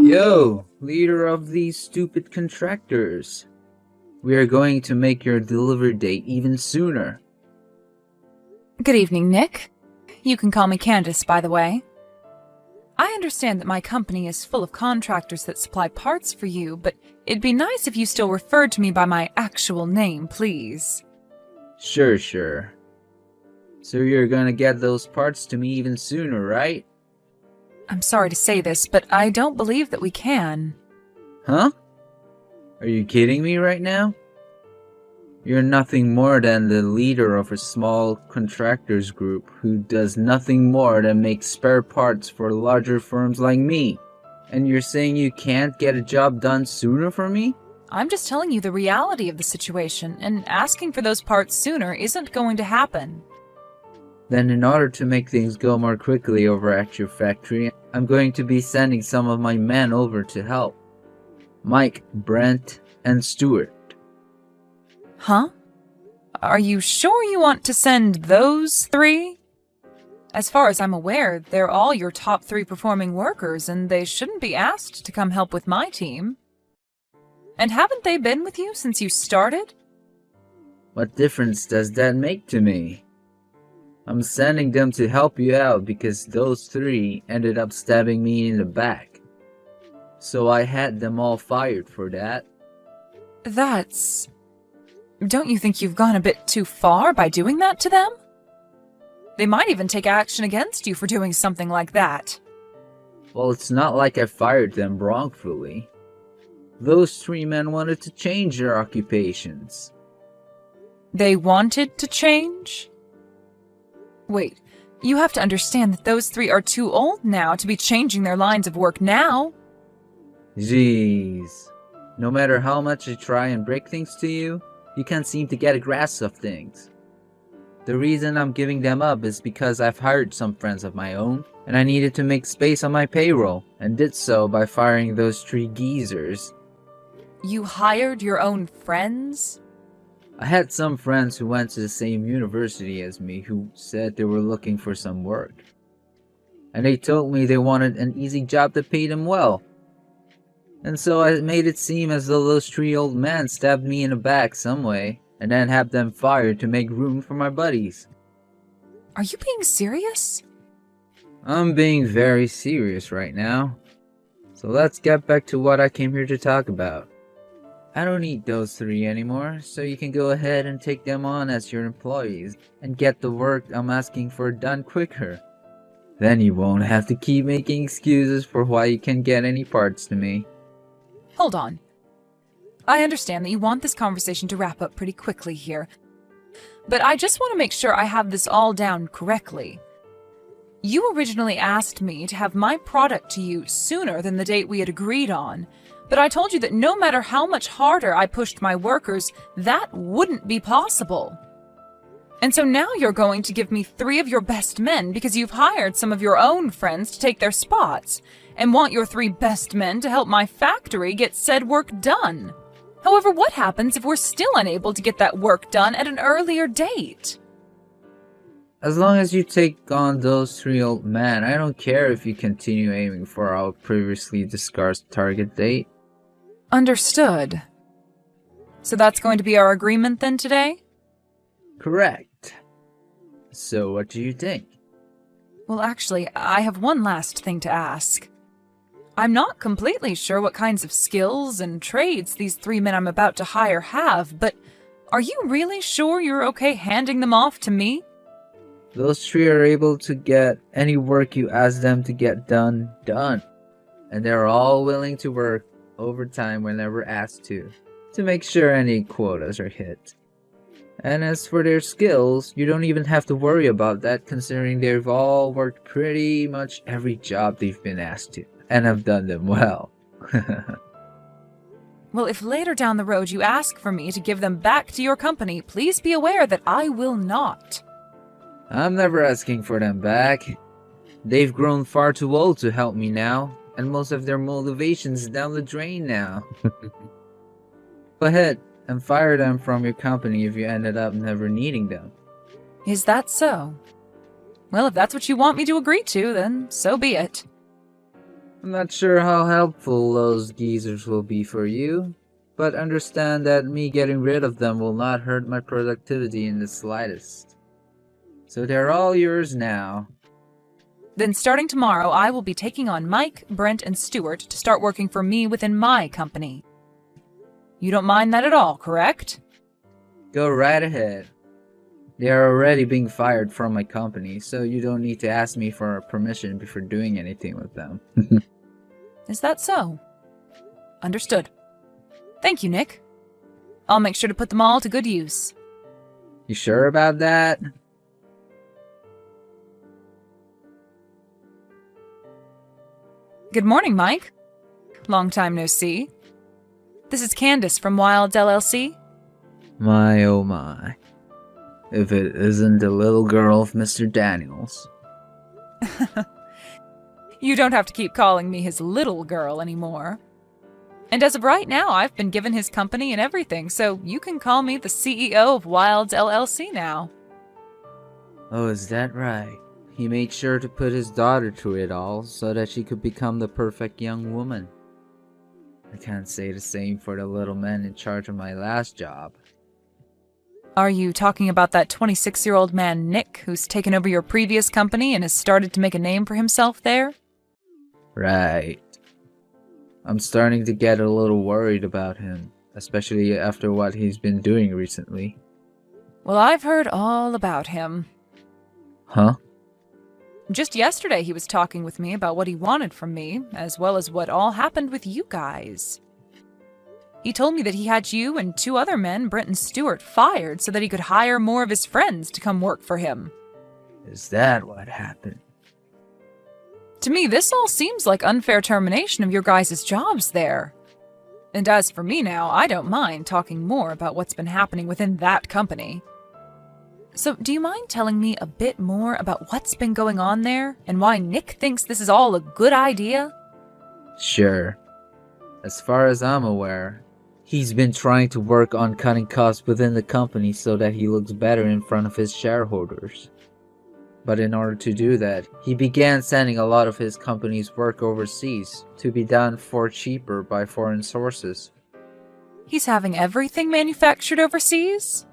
Yo, leader of these stupid contractors. We are going to make your delivery date even sooner. Good evening, Nick. You can call me Candace, by the way. I understand that my company is full of contractors that supply parts for you, but it'd be nice if you still referred to me by my actual name, please. Sure. So you're gonna get those parts to me even sooner, right? I'm sorry to say this, but I don't believe that we can. Huh? Are you kidding me right now? You're nothing more than the leader of a small contractors group who does nothing more than make spare parts for larger firms like me. And you're saying you can't get a job done sooner for me? I'm just telling you the reality of the situation, and asking for those parts sooner isn't going to happen. Then in order to make things go more quickly over at your factory, I'm going to be sending some of my men over to help. Mike, Brent, and Stuart. Huh? Are you sure you want to send those three? As far as I'm aware, they're all your top 3 performing workers, and they shouldn't be asked to come help with my team. And haven't they been with you since you started? What difference does that make to me? I'm sending them to help you out because those 3 ended up stabbing me in the back. So I had them all fired for that. Don't you think you've gone a bit too far by doing that to them? They might even take action against you for doing something like that. Well, it's not like I fired them wrongfully. Those 3 men wanted to change their occupations. They wanted to change? Wait, you have to understand that those 3 are too old now to be changing their lines of work now. Jeez. No matter how much I try and break things to you, you can't seem to get a grasp of things. The reason I'm giving them up is because I've hired some friends of my own, and I needed to make space on my payroll, and did so by firing those 3 geezers. You hired your own friends? I had some friends who went to the same university as me who said they were looking for some work. And they told me they wanted an easy job that paid them well. And so I made it seem as though those 3 old men stabbed me in the back some way, and then had them fired to make room for my buddies. Are you being serious? I'm being very serious right now. So let's get back to what I came here to talk about. I don't need those 3 anymore, so you can go ahead and take them on as your employees and get the work I'm asking for done quicker. Then you won't have to keep making excuses for why you can't get any parts to me. Hold on. I understand that you want this conversation to wrap up pretty quickly here, but I just want to make sure I have this all down correctly. You originally asked me to have my product to you sooner than the date we had agreed on, but I told you that no matter how much harder I pushed my workers, that wouldn't be possible. And so now you're going to give me 3 of your best men because you've hired some of your own friends to take their spots, and want your 3 best men to help my factory get said work done. However, what happens if we're still unable to get that work done at an earlier date? As long as you take on those 3 old men, I don't care if you continue aiming for our previously discussed target date. Understood. So that's going to be our agreement then today? Correct. So what do you think? Well, actually, I have one last thing to ask. I'm not completely sure what kinds of skills and trades these 3 men I'm about to hire have, but are you really sure you're okay handing them off to me? Those 3 are able to get any work you ask them to get done. And they're all willing to work overtime whenever asked to make sure any quotas are hit. And as for their skills, you don't even have to worry about that considering they've all worked pretty much every job they've been asked to, and have done them well. Well, if later down the road you ask for me to give them back to your company, please be aware that I will not. I'm never asking for them back. They've grown far too old to help me now, and most of their motivation's down the drain now. Go ahead and fire them from your company if you ended up never needing them. Is that so? Well, if that's what you want me to agree to, then so be it. I'm not sure how helpful those geezers will be for you, but understand that me getting rid of them will not hurt my productivity in the slightest. So they're all yours now. Then starting tomorrow, I will be taking on Mike, Brent, and Stuart to start working for me within my company. You don't mind that at all, correct? Go right ahead. They are already being fired from my company, so you don't need to ask me for permission before doing anything with them. Is that so? Understood. Thank you, Nick. I'll make sure to put them all to good use. You sure about that? Good morning, Mike. Long time no see. This is Candace from Wilds LLC. My oh my. If it isn't the little girl of Mr. Daniels. You don't have to keep calling me his little girl anymore. And as of right now, I've been given his company and everything, so you can call me the CEO of Wilds LLC now. Oh, is that right? He made sure to put his daughter through it all so that she could become the perfect young woman. I can't say the same for the little man in charge of my last job. Are you talking about that 26-year-old man, Nick, who's taken over your previous company and has started to make a name for himself there? Right. I'm starting to get a little worried about him, especially after what he's been doing recently. Well, I've heard all about him. Huh? Just yesterday he was talking with me about what he wanted from me, as well as what all happened with you guys. He told me that he had you and 2 other men, Brent and Stuart, fired so that he could hire more of his friends to come work for him. Is that what happened? To me, this all seems like unfair termination of your guys' jobs there. And as for me now, I don't mind talking more about what's been happening within that company. So, do you mind telling me a bit more about what's been going on there, and why Nick thinks this is all a good idea? Sure. As far as I'm aware, he's been trying to work on cutting costs within the company so that he looks better in front of his shareholders. But in order to do that, he began sending a lot of his company's work overseas to be done for cheaper by foreign sources. He's having everything manufactured overseas?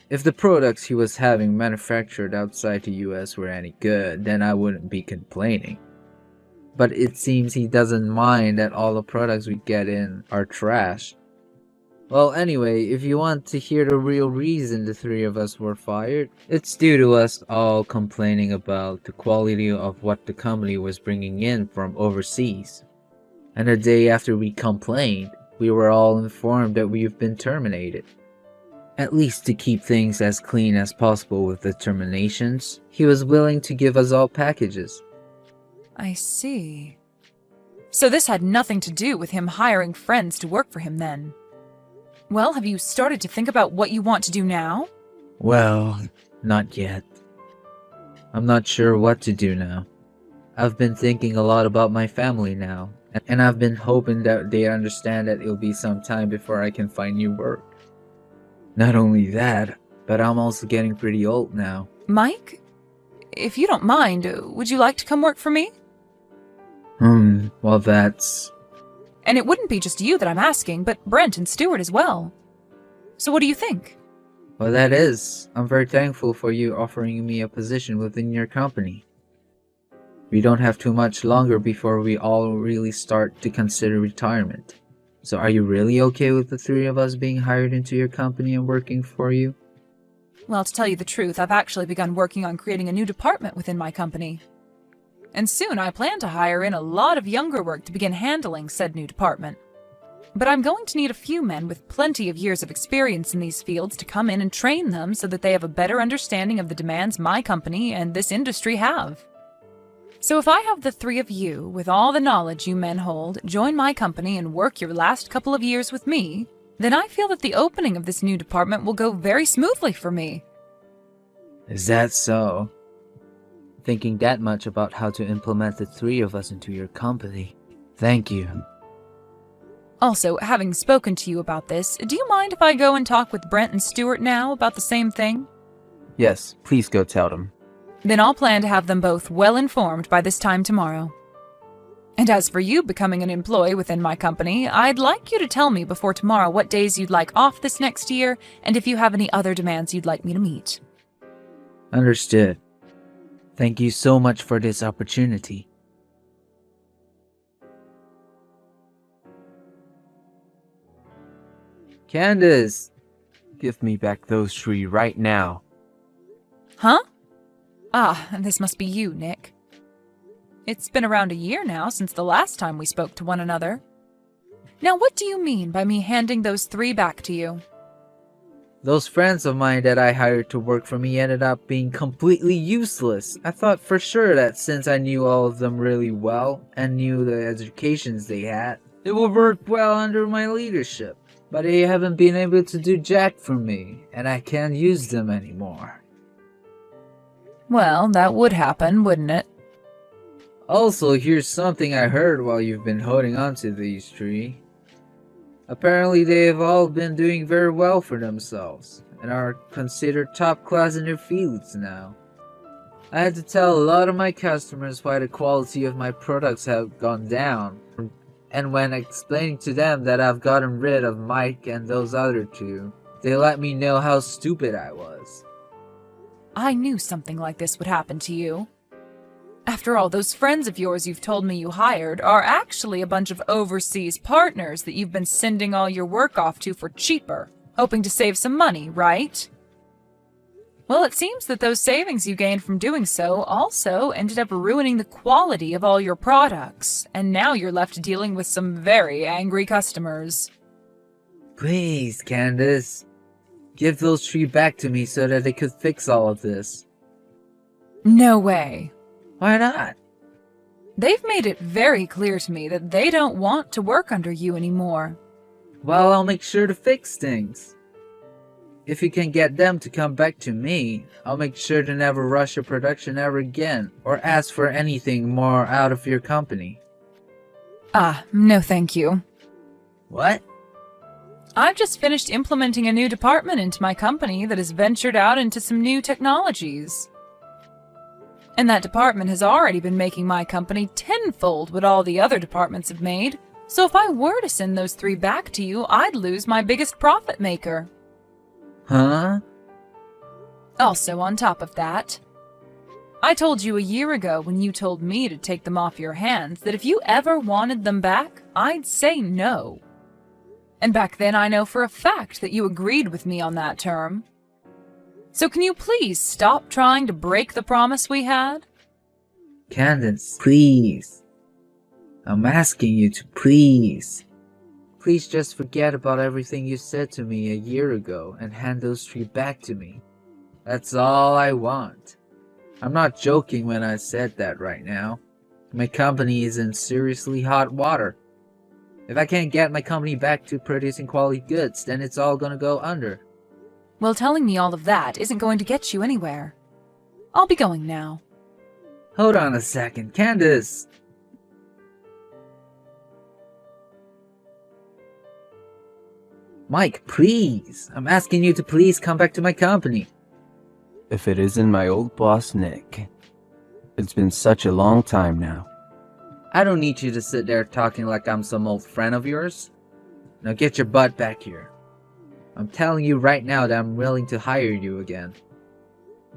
If the products he was having manufactured outside the US were any good, then I wouldn't be complaining. But it seems he doesn't mind that all the products we get in are trash. Well, anyway, if you want to hear the real reason the 3 of us were fired, it's due to us all complaining about the quality of what the company was bringing in from overseas. And the day after we complained, we were all informed that we've been terminated. At least to keep things as clean as possible with the terminations, he was willing to give us all packages. I see. So this had nothing to do with him hiring friends to work for him then? Well, have you started to think about what you want to do now? Well, not yet. I'm not sure what to do now. I've been thinking a lot about my family now, and I've been hoping that they understand that it'll be some time before I can find new work. Not only that, but I'm also getting pretty old now. Mike, if you don't mind, would you like to come work for me? Well that's... And it wouldn't be just you that I'm asking, but Brent and Stuart as well. So what do you think? Well, that is. I'm very thankful for you offering me a position within your company. We don't have too much longer before we all really start to consider retirement. So are you really okay with the 3 of us being hired into your company and working for you? Well, to tell you the truth, I've actually begun working on creating a new department within my company. And soon I plan to hire in a lot of younger work to begin handling said new department. But I'm going to need a few men with plenty of years of experience in these fields to come in and train them so that they have a better understanding of the demands my company and this industry have. So if I have the 3 of you, with all the knowledge you men hold, join my company and work your last couple of years with me, then I feel that the opening of this new department will go very smoothly for me. Is that so? Thinking that much about how to implement the 3 of us into your company. Thank you. Also, having spoken to you about this, do you mind if I go and talk with Brent and Stuart now about the same thing? Yes, please go tell them. Then I'll plan to have them both well informed by this time tomorrow. And as for you becoming an employee within my company, I'd like you to tell me before tomorrow what days you'd like off this next year, and if you have any other demands you'd like me to meet. Understood. Thank you so much for this opportunity. Candace! Give me back those three right now. Huh? Ah, this must be you, Nick. It's been around a year now since the last time we spoke to one another. Now, what do you mean by me handing those three back to you? Those friends of mine that I hired to work for me ended up being completely useless. I thought for sure that since I knew all of them really well and knew the educations they had, it would work well under my leadership. But they haven't been able to do jack for me, and I can't use them anymore. Well, that would happen, wouldn't it? Also, here's something I heard while you've been holding on to these three. Apparently they have all been doing very well for themselves, and are considered top class in their fields now. I had to tell a lot of my customers why the quality of my products have gone down, and when explaining to them that I've gotten rid of Mike and those other two, they let me know how stupid I was. I knew something like this would happen to you. After all, those friends of yours you've told me you hired are actually a bunch of overseas partners that you've been sending all your work off to for cheaper, hoping to save some money, right? Well, it seems that those savings you gained from doing so also ended up ruining the quality of all your products, and now you're left dealing with some very angry customers. Please, Candace. Give those three back to me so that they could fix all of this. No way. Why not? They've made it very clear to me that they don't want to work under you anymore. Well, I'll make sure to fix things. If you can get them to come back to me, I'll make sure to never rush a production ever again, or ask for anything more out of your company. Ah, no thank you. What? I've just finished implementing a new department into my company that has ventured out into some new technologies. And that department has already been making my company tenfold what all the other departments have made, so if I were to send those three back to you, I'd lose my biggest profit maker. Huh? Also, on top of that, I told you a year ago when you told me to take them off your hands that if you ever wanted them back, I'd say no. And back then I know for a fact that you agreed with me on that term. So can you please stop trying to break the promise we had? Candace, please. I'm asking you to please. Please just forget about everything you said to me a year ago and hand those three back to me. That's all I want. I'm not joking when I said that right now. My company is in seriously hot water. If I can't get my company back to producing quality goods, then it's all gonna go under. Well, telling me all of that isn't going to get you anywhere. I'll be going now. Hold on a second, Candace! Mike, please! I'm asking you to please come back to my company. If it isn't my old boss, Nick. It's been such a long time now. I don't need you to sit there talking like I'm some old friend of yours. Now get your butt back here. I'm telling you right now that I'm willing to hire you again.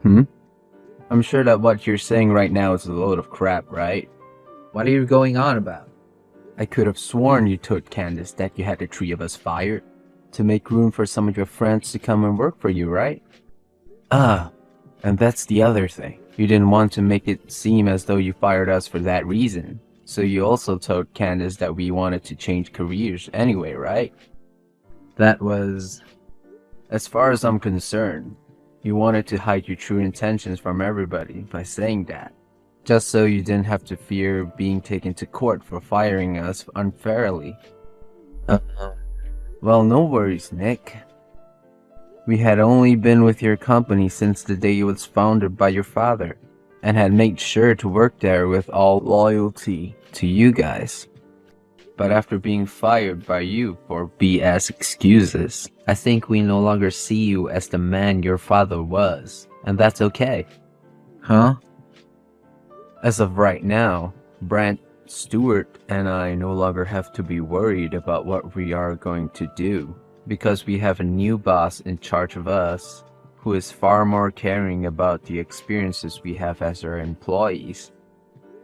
I'm sure that what you're saying right now is a load of crap, right? What are you going on about? I could have sworn you told Candace that you had the three of us fired to make room for some of your friends to come and work for you, right? And that's the other thing. You didn't want to make it seem as though you fired us for that reason. So you also told Candace that we wanted to change careers anyway, right? That was... As far as I'm concerned, you wanted to hide your true intentions from everybody by saying that. Just so you didn't have to fear being taken to court for firing us unfairly. Well, no worries, Nick. We had only been with your company since the day it was founded by your father, and had made sure to work there with all loyalty to you guys. But after being fired by you for BS excuses, I think we no longer see you as the man your father was, and that's okay. Huh? As of right now, Brent Stuart and I no longer have to be worried about what we are going to do, because we have a new boss in charge of us who is far more caring about the experiences we have as our employees.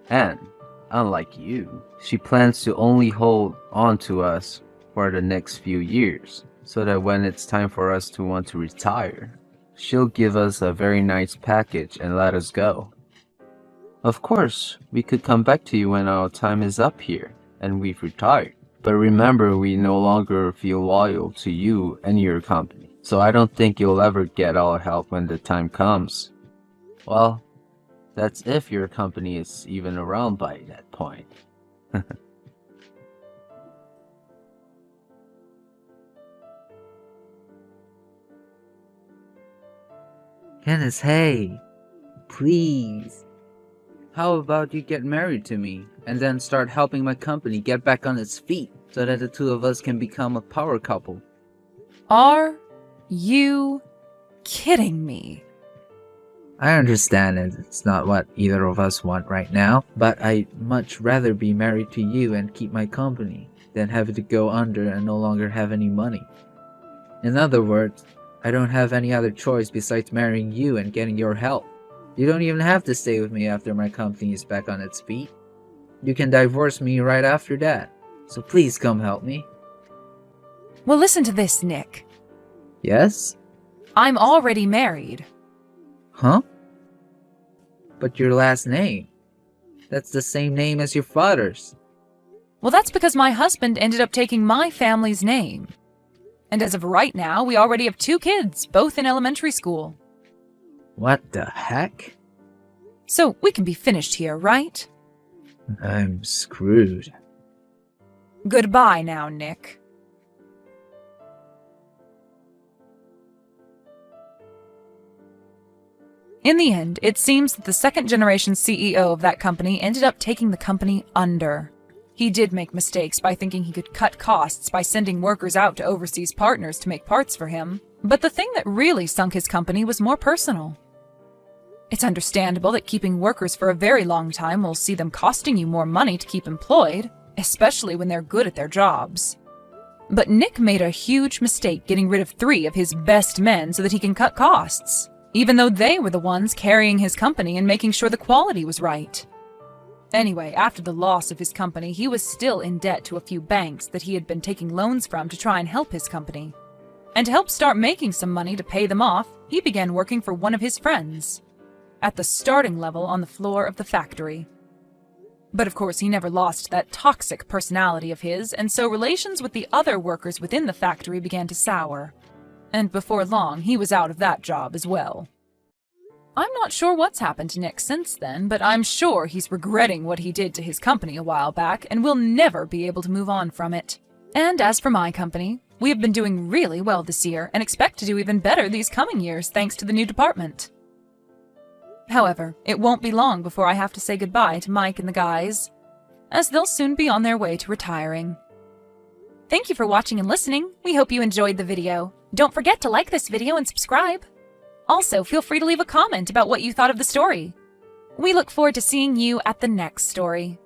And, unlike you, she plans to only hold on to us for the next few years, so that when it's time for us to want to retire, she'll give us a very nice package and let us go. Of course, we could come back to you when our time is up here and we've retired. But remember, we no longer feel loyal to you and your company, so I don't think you'll ever get our help when the time comes. Well, that's if your company is even around by that point. Kenneth, hey, please. How about you get married to me and then start helping my company get back on its feet so that the two of us can become a power couple? Are you kidding me? I understand it's not what either of us want right now, but I'd much rather be married to you and keep my company than have it go under and no longer have any money. In other words, I don't have any other choice besides marrying you and getting your help. You don't even have to stay with me after my company is back on its feet. You can divorce me right after that. So please come help me. Well, listen to this, Nick. Yes? I'm already married. Huh? But your last name? That's the same name as your father's. Well, that's because my husband ended up taking my family's name. And as of right now, we already have 2 kids, both in elementary school. What the heck? So we can be finished here, right? I'm screwed. Goodbye now, Nick. In the end, it seems that the second-generation CEO of that company ended up taking the company under. He did make mistakes by thinking he could cut costs by sending workers out to overseas partners to make parts for him, but the thing that really sunk his company was more personal. It's understandable that keeping workers for a very long time will see them costing you more money to keep employed, especially when they're good at their jobs. But Nick made a huge mistake getting rid of 3 of his best men so that he can cut costs, even though they were the ones carrying his company and making sure the quality was right. Anyway, after the loss of his company, he was still in debt to a few banks that he had been taking loans from to try and help his company. And to help start making some money to pay them off, he began working for one of his friends, at the starting level on the floor of the factory. But of course, he never lost that toxic personality of his, and so relations with the other workers within the factory began to sour. And before long, he was out of that job as well. I'm not sure what's happened to Nick since then, but I'm sure he's regretting what he did to his company a while back and will never be able to move on from it. And as for my company, we have been doing really well this year and expect to do even better these coming years thanks to the new department. However, it won't be long before I have to say goodbye to Mike and the guys, as they'll soon be on their way to retiring. Thank you for watching and listening. We hope you enjoyed the video. Don't forget to like this video and subscribe. Also, feel free to leave a comment about what you thought of the story. We look forward to seeing you at the next story.